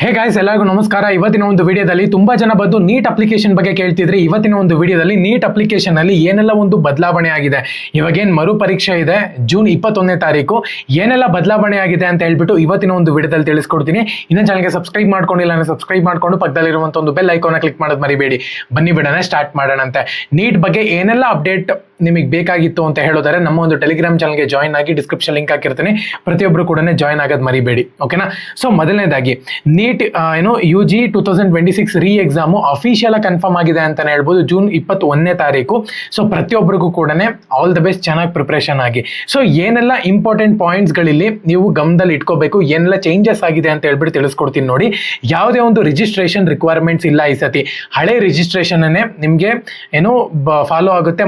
Hey guys, ಎಲ್ಲರಿಗೂ ನಮಸ್ಕಾರ. ಇವತ್ತಿನ ಒಂದು ವಿಡಿಯೋದಲ್ಲಿ ತುಂಬಾ ಜನ ಬಂದು ನೀಟ್ ಅಪ್ಲಿಕೇಶನ್ ಬಗ್ಗೆ ಕೇಳ್ತಿದ್ರಿ. ಇವತ್ತಿನ ಒಂದು ವಿಡಿಯೋದಲ್ಲಿ ನೀಟ್ ಅಪ್ಲಿಕೇಶನ್ ಅಲ್ಲಿ ಏನೆಲ್ಲ ಒಂದು ಬದಲಾವಣೆ ಆಗಿದೆ, ಇವಾಗೇನು ಮರು ಪರೀಕ್ಷೆ ಇದೆ ಜೂನ್ 21ನೇ ತಾರೀಕು, ಏನೆಲ್ಲ ಬದಲಾವಣೆ ಆಗಿದೆ ಅಂತ ಹೇಳ್ಬಿಟ್ಟು ಇವತ್ತಿನ ಒಂದು ವಿಡಿಯೋದಲ್ಲಿ ತಿಳಿಸ್ಕೊಡ್ತೀನಿ. ಇನ್ನು ಚಾನಲ್ಗೆ ಸಬ್ಸ್ಕ್ರೈಬ್ ಮಾಡ್ಕೊಂಡಿಲ್ಲ ಅಂದ್ರೆ ಸಬ್ಸ್ಕ್ರೈಬ್ ಮಾಡ್ಕೊಂಡು ಪಕ್ಕದಲ್ಲಿರುವಂತ ಒಂದು ಬೆಲ್ ಐಕಾನ್ ಕ್ಲಿಕ್ ಮಾಡೋದು ಮರಿಬೇಡಿ. ಬನ್ನಿ ಬಿಡೋಣ, ಸ್ಟಾರ್ಟ್ ಮಾಡೋಣಂತೆ. ನೀಟ್ ಬಗ್ಗೆ ಏನೆಲ್ಲ ಅಪ್ಡೇಟ್ ನಿಮಗೆ ಬೇಕಾಗಿತ್ತು ಅಂತ ಹೇಳೋದಾದ್ರೆ ನಮ್ಮ ಒಂದು ಟೆಲಿಗ್ರಾಮ್ ಚಾನಲ್ಗೆ ಜಾಯ್ನ್ ಆಗಿ, ಡಿಸ್ಕ್ರಿಪ್ಷನ್ ಲಿಂಕ್ ಹಾಕಿರ್ತೀನಿ, ಪ್ರತಿಯೊಬ್ಬರು ಕೂಡ ಜಾಯ್ನ್ ಆಗೋದು ಮರಿಬೇಡಿ. ಓಕೆನಾ? ಸೊ ಮೊದಲನೇದಾಗಿ ನೀಟ್ UG 2026 ರೀ ಎಕ್ಸಾಮು ಅಫಿಷಿಯಲ್ ಕನ್ಫರ್ಮ್ ಆಗಿದೆ ಅಂತಾನೆ ಹೇಳ್ಬೋದು, ಜೂನ್ 21ನೇ ತಾರೀಕು. ಸೊ ಪ್ರತಿಯೊಬ್ಬರಿಗೂ ಕೂಡ ಆಲ್ ದ ಬೆಸ್ಟ್, ಚೆನ್ನಾಗಿ ಪ್ರಿಪ್ರೇಷನ್ ಆಗಿ. ಸೊ ಏನೆಲ್ಲ ಇಂಪಾರ್ಟೆಂಟ್ ಪಾಯಿಂಟ್ಸ್ಗಳಲ್ಲಿ ನೀವು ಗಮನದಲ್ಲಿ ಇಟ್ಕೋಬೇಕು, ಏನೆಲ್ಲ ಚೇಂಜಸ್ ಆಗಿದೆ ಅಂತ ಹೇಳ್ಬಿಟ್ಟು ತಿಳಿಸ್ಕೊಡ್ತೀನಿ ನೋಡಿ. ಯಾವುದೇ ಒಂದು ರಿಜಿಸ್ಟ್ರೇಷನ್ ರಿಕ್ವೈರ್ಮೆಂಟ್ಸ್ ಇಲ್ಲ ಈ ಸತಿ. ಹಳೆ ರಿಜಿಸ್ಟ್ರೇಷನ್ ಅನ್ನೇ ನಿಮಗೆ ಫಾಲೋ ಆಗುತ್ತೆ.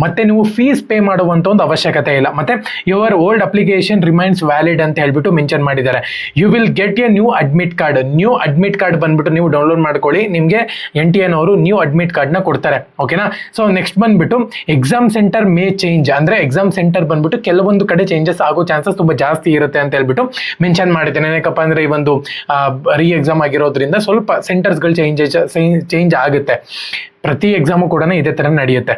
ಮತ್ತೆ ನೀವು ಫೀಸ್ ಪೇ ಮಾಡುವಂತ ಒಂದು ಅವಶ್ಯಕತೆ ಇಲ್ಲ. ಮತ್ತೆ your old application remains valid ಅಂತ ಹೇಳ್ಬಿಟ್ಟು ಮೆನ್ಷನ್ ಮಾಡಿದ್ದಾರೆ. You will get a new admit card ಬಂದ್ಬಿಟ್ಟು ನೀವು ಡೌನ್ಲೋಡ್ ಮಾಡ್ಕೊಳ್ಳಿ. ನಿಮಗೆ NTN ಅವರು ನ್ಯೂ ಅಡ್ಮಿಟ್ ಕಾರ್ಡ್ನ ಕೊಡ್ತಾರೆ. ಓಕೆನಾ? ಸೊ ನೆಕ್ಸ್ಟ್ ಬಂದ್ಬಿಟ್ಟು ಎಕ್ಸಾಮ್ ಸೆಂಟರ್ ಮೇ ಚೇಂಜ್, ಅಂದ್ರೆ ಎಕ್ಸಾಮ್ ಸೆಂಟರ್ ಬಂದ್ಬಿಟ್ಟು ಕೆಲವೊಂದು ಕಡೆ ಚೇಂಜಸ್ ಆಗೋ ಚಾನ್ಸಸ್ ತುಂಬಾ ಜಾಸ್ತಿ ಇರುತ್ತೆ ಅಂತ ಹೇಳ್ಬಿಟ್ಟು ಮೆನ್ಷನ್ ಮಾಡಿದ್ದೇನೆ. ಏನಕ್ಕಪ್ಪ ಅಂದ್ರೆ ಈ ಒಂದು ರೀ ಎಕ್ಸಾಮ್ ಆಗಿರೋದ್ರಿಂದ ಸ್ವಲ್ಪ ಸೆಂಟರ್ಸ್ಗಳು ಚೇಂಜ್ ಆಗುತ್ತೆ. ಪ್ರತಿ ಎಕ್ಸಾಮು ಕೂಡ ಇದೇ ತರ ನಡೆಯುತ್ತೆ.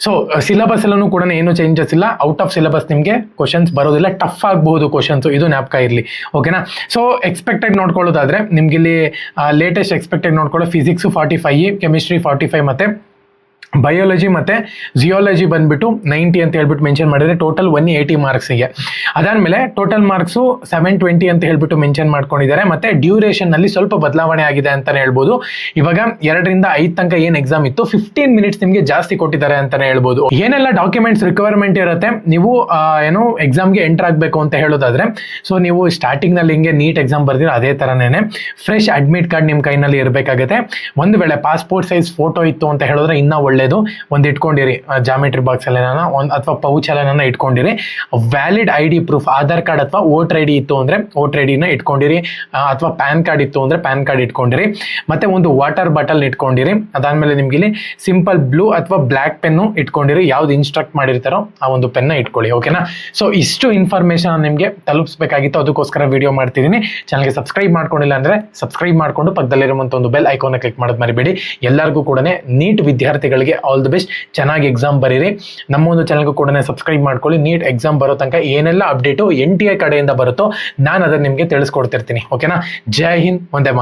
ಸೊ ಸಿಲೆಬಸ್ ಎಲ್ಲೂ ಕೂಡ ಏನು ಚೇಂಜಸ್ ಇಲ್ಲ. ಔಟ್ ಆಫ್ ಸಿಲೆಬಸ್ ನಿಮಗೆ ಕ್ವಶನ್ಸ್ ಬರೋದಿಲ್ಲ, ಟಫ್ ಆಗಬಹುದು ಕ್ವಶನ್ಸ್, ಇದು ಜ್ಞಾಪಕ ಇರಲಿ. ಓಕೆನಾ? ಸೊ ಎಕ್ಸ್ಪೆಕ್ಟೆಡ್ ನೋಡ್ಕೊಳ್ಳೋದಾದ್ರೆ ನಿಮ್ಗೆ ಇಲ್ಲಿ ಲೇಟೆಸ್ಟ್ ಎಕ್ಸ್ಪೆಕ್ಟೆಡ್ ನೋಡ್ಕೊಳ್ಳೋ ಫಿಸಿಕ್ಸ್ 45, ಕೆಮಿಸ್ಟ್ರಿ 45, ಮತ್ತೆ ಬಯಾಲಜಿ ಮತ್ತೆ ಜಿಯಾಲಜಿ ಬಂದ್ಬಿಟ್ಟು 90 ಅಂತ ಹೇಳ್ಬಿಟ್ಟು ಮೆನ್ಷನ್ ಮಾಡಿದ್ರೆ ಟೋಟಲ್ 180 ಮಾರ್ಕ್ಸಿಗೆ. ಅದಾದ್ಮೇಲೆ ಟೋಟಲ್ ಮಾರ್ಕ್ಸು 720 ಅಂತ ಹೇಳ್ಬಿಟ್ಟು ಮೆನ್ಷನ್ ಮಾಡ್ಕೊಂಡಿದ್ದಾರೆ. ಮತ್ತೆ ಡ್ಯೂರೇಷನ್ ನಲ್ಲಿ ಸ್ವಲ್ಪ ಬದಲಾವಣೆ ಆಗಿದೆ ಅಂತಾನೆ ಹೇಳ್ಬೋದು. ಇವಾಗ 2 ರಿಂದ 5 ತನಕ ಏನ್ ಎಕ್ಸಾಮ್ ಇತ್ತು, 15 ಮಿನಿಟ್ಸ್ ನಿಮಗೆ ಜಾಸ್ತಿ ಕೊಟ್ಟಿದ್ದಾರೆ ಅಂತಾನೆ ಹೇಳ್ಬೋದು. ಏನೆಲ್ಲ ಡಾಕ್ಯುಮೆಂಟ್ಸ್ ರಿಕ್ವೈರ್ಮೆಂಟ್ ಇರುತ್ತೆ ನೀವು ಎಕ್ಸಾಮ್ಗೆ ಎಂಟರ್ ಆಗಬೇಕು ಅಂತ ಹೇಳೋದಾದ್ರೆ, ಸೊ ನೀವು ಸ್ಟಾರ್ಟಿಂಗ್ ನಲ್ಲಿ ಹಿಂಗೆ ನೀಟ್ ಎಕ್ಸಾಮ್ ಬರ್ದಿರೋ ಅದೇ ತರನೇನೆ ಫ್ರೆಶ್ ಅಡ್ಮಿಟ್ ಕಾರ್ಡ್ ನಿಮ್ ಕೈನಲ್ಲಿ ಇರಬೇಕಾಗುತ್ತೆ. ಒಂದು ವೇಳೆ ಪಾಸ್ಪೋರ್ಟ್ ಸೈಜ್ ಫೋಟೋ ಇತ್ತು ಅಂತ ಹೇಳಿದ್ರೆ ಇನ್ನೂ ಒಳ್ಳೆಯದು. ಒಂದು ಇಟ್ಕೊಂಡಿರಿ, ಜಾಮೆಟ್ರಿ ಬಾಕ್ಸ್ ಅಲ್ಲೇನ ಅಥವಾ ಪೌಚ್ ಅಲ್ಲೇನ ಇಟ್ಕೊಂಡಿರಿ. Valid ID proof, Aadhaar card ಅಥವಾ ವೋಟರ್ ID ಇತ್ತು ಅಂದ್ರೆ ವೋಟರ್ ಐಡಿನ ಇಟ್ಕೊಂಡಿರಿ, ಅಥವಾ ಪ್ಯಾನ್ ಕಾರ್ಡ್ ಇತ್ತು ಅಂದ್ರೆ ಪ್ಯಾನ್ ಕಾರ್ಡ್ ಇಟ್ಕೊಂಡಿರಿ. ಮತ್ತೆ ಒಂದು ವಾಟರ್ ಬಾಟಲ್ ಇಟ್ಕೊಂಡಿರಿ. ಅದಾದ್ಮೇಲೆ ನಿಮ್ಗೆ ಇಲ್ಲಿ ಸಿಂಪಲ್ ಬ್ಲೂ ಅಥವಾ ಬ್ಲ್ಯಾಕ್ ಪೆನ್ನು ಇಟ್ಕೊಂಡಿರಿ. ಯಾವ್ದು ಇನ್ಸ್ಟ್ರಕ್ಟ್ ಮಾಡಿರ್ತಾರೋ ಆ ಒಂದು ಪೆನ್ನ ಇಟ್ಕೊಳ್ಳಿ. ಓಕೆನಾ? ಸೊ ಇಷ್ಟು ಇನ್ಫಾರ್ಮೇಶನ್ ನಿಮಗೆ ತಲುಪಿಸಬೇಕಾಗಿತ್ತು, ಅದಕ್ಕೋಸ್ಕರ ವಿಡಿಯೋ ಮಾಡ್ತಿದ್ದೀನಿ. ಚಾನಲ್ಗೆ ಸಬ್ಸ್ಕ್ರೈಬ್ ಮಾಡ್ಕೊಂಡಿಲ್ಲ ಅಂದ್ರೆ ಸಬ್ಸ್ಕ್ರೈಬ್ ಮಾಡ್ಕೊಂಡು ಪಕ್ಕದಲ್ಲಿರುವಂತ ಒಂದು ಬೆಲ್ ಐಕಾನ್ ಕ್ಲಿಕ್ ಮಾಡೋದು ಮರಿಬೇಡಿ. ಎಲ್ಲರಿಗೂ ಕೂಡ ನೀಟ್ ವಿದ್ಯಾರ್ಥಿಗಳಿಗೆ ಆಲ್ ದಿ ಬೆಸ್ಟ್, ಚೆನ್ನಾಗಿ ಎಕ್ಸಾಮ್ ಬರೀರಿ. ನಮ್ಮ ಒಂದು ಚಾನಲ್ಗೂ ಕೂಡ ಸಬ್ಸ್ಕ್ರೈಬ್ ಮಾಡ್ಕೊಳ್ಳಿ. ನೀಟ್ ಎಕ್ಸಾಮ್ ಬರೋ ತನಕ ಏನೆಲ್ಲ ಅಪ್ಡೇಟು NTA ಕಡೆಯಿಂದ ಬರುತ್ತೋ ನಾನು ಅದನ್ನ ನಿಮಗೆ ತಿಳಿಸ್ಕೊಡ್ತಿರ್ತೀನಿ. ಓಕೆನಾ? ಜೈ ಹಿಂದ್, ವಂದೇ ಮಾತರಂ.